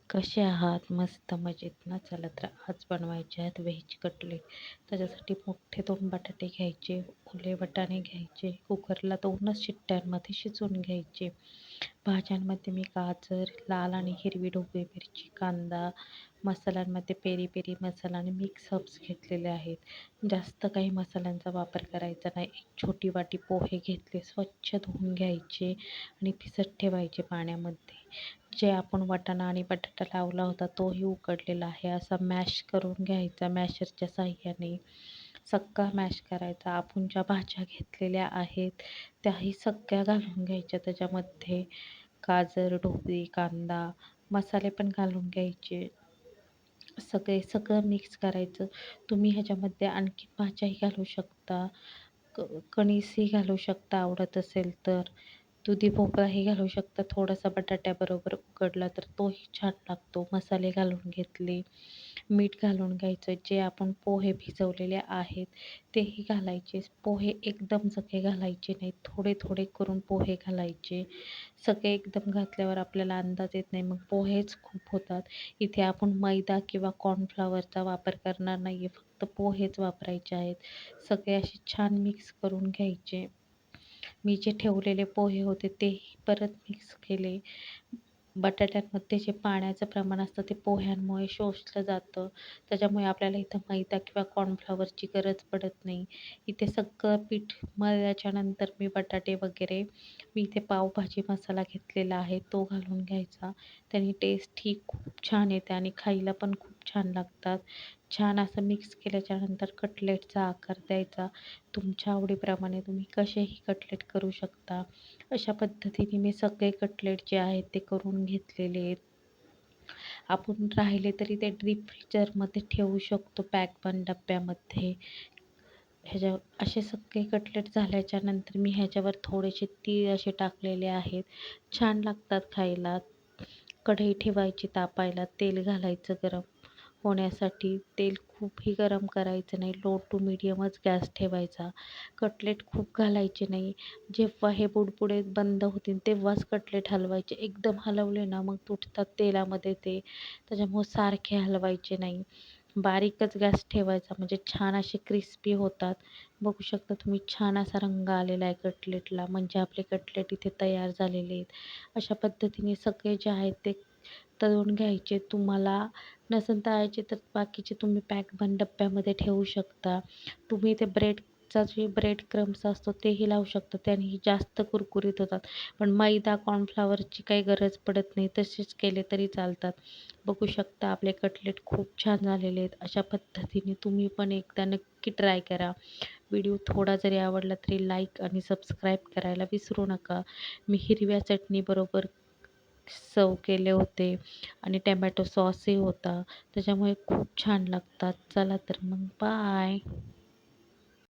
कसे आहात? मस्त मजेत ना? चला तर आज बनवायचे आहेत व्हेज कटलेट. त्याच्यासाठी मोठे 2 बटाटे घ्यायचे, ओले वाटाणे घ्यायचे, कुकरला 2च शिट्ट्यांमध्ये शिजवून घ्यायचे. भाज्यांमध्ये मी गाजर, लाल आणि हिरवी ढोबळी मिरची, कांदा, मसाल्यांमध्ये पेरी पेरी मसाला आणि मिक्स हर्ब्स घेतलेले आहेत. जास्त काही मसाल्यांचा वापर करायचा नाही. एक छोटी वाटी पोहे घेतले, स्वच्छ धुवून घ्यायचे आणि भिजत ठेवायचे पाण्यामध्ये. जे आपण वाटाणा आणि बटाटा लावला होता तोही उकडलेला आहे, असा मॅश करून घ्यायचा मॅशरच्या साहाय्याने. सगळा मॅश करायचा. आपण ज्या भाज्या घेतलेल्या आहेत त्याही सगळ्या घालून घ्यायच्या त्याच्यामध्ये. गाजर, ढोबळी, कांदा, मसाले पण घालून घ्यायचे. सगळं मिक्स करायचं. तुम्ही ह्याच्यामध्ये आणखी भाज्याही घालू शकता. कणीसही घालू शकता आवडत असेल तर. दुधी भोपळाही घालू शकता थोडासा बटाट्याबरोबर उकडला तर तोही छान लागतो. मसाले घालून घेतले, मीठ घालून घ्यायचं. जे आपण पोहे भिजवलेले आहेत तेही घालायचे. पोहे एकदम सगळे घालायचे नाहीत, थोडे थोडे करून पोहे घालायचे. सगळे एकदम घातल्यावर आपल्याला अंदाज येत नाही, मग पोहेच खूप होतात. इथे आपण मैदा किंवा कॉर्नफ्लॉवरचा वापर करणार नाही आहे, फक्त पोहेच वापरायचे आहेत. सगळे असे छान मिक्स करून घ्यायचे. मी जे ठेवलेले पोहे होते तेही परत मिक्स केले. बटाट्यांमध्ये जे पाण्याचं प्रमाण असतं ते पोह्यांमुळे शोषलं जातं. त्याच्यामुळे आपल्याला इथं मैदा किंवा कॉर्नफ्लॉवरची गरज पडत नाही. इथे सगळं पीठ मळल्याच्या नंतर मी बटाटे वगैरे मी इथे पावभाजी मसाला घेतलेला आहे तो घालून घ्यायचा. त्याने टेस्ट ही खूप छान येते आणि खायला पण खूप छान लागतात. छान असं मिक्स केल्याच्यानंतर कटलेटचा आकार द्यायचा. तुमच्या आवडीप्रमाणे तुम्ही कसेही कटलेट करू शकता. अशा पद्धतीने मी सगळे कटलेट जे आहेत ते करून घेतलेले आहेत. आपण राहिले तरी ते डीप फ्रीजरमध्ये ठेवू शकतो पॅक बंद डब्यामध्ये. असे सगळे कटलेट झाल्याच्या नंतर मी ह्याच्यावर थोडेसे तीळ असे टाकलेले आहेत. छान लागतात खायला. कढई ठेवायची तापायला, तेल घालायचं गरम होण्यासाठी. तेल खूपही गरम करायचं नाही, लो टू मीडियमच गॅस ठेवायचा. कटलेट खूप घालायचे नाही. जेव्हा हे बुडबुडे बंद होतील तेव्हाच कटलेट हलवायचे. एकदम हलवले ना मग तुटतात तेलामध्ये ते. त्याच्यामुळं सारखे हलवायचे नाही. बारीकच गॅस ठेवायचा म्हणजे छान असे क्रिस्पी होतात. बघू शकता तुम्ही छान असा रंग आलेला आहे कटलेटला, म्हणजे आपले कटलेट इथे तयार झालेले आहेत. अशा पद्धतीने सगळे जे आहेत ते तळून घ्यायचे. तुम्हाला नसेल तळायचे तर बाकीचे तुम्ही पॅक बंद डब्यामध्ये ठेवू शकता. तुम्ही ते ब्रेडचा जे ब्रेड क्रम्स असतो तेही लावू शकता, त्यानेही जास्त कुरकुरीत होतात. पण मैदा कॉर्नफ्लॉवरची काही गरज पडत नाही, तसेच केले तरी चालतात. बघू शकता आपले कटलेट खूप छान झालेले आहेत. अशा पद्धतीने तुम्ही पण एकदा नक्की ट्राय करा. व्हिडिओ थोडा जरी आवडला तरी लाईक आणि सबस्क्राईब करायला विसरू नका. मी हिरव्या चटणीबरोबर सर्व केले होते आणि टमॅटो सॉसही होता, त्याच्यामुळे खूप छान लागतात. चला तर मग बाय.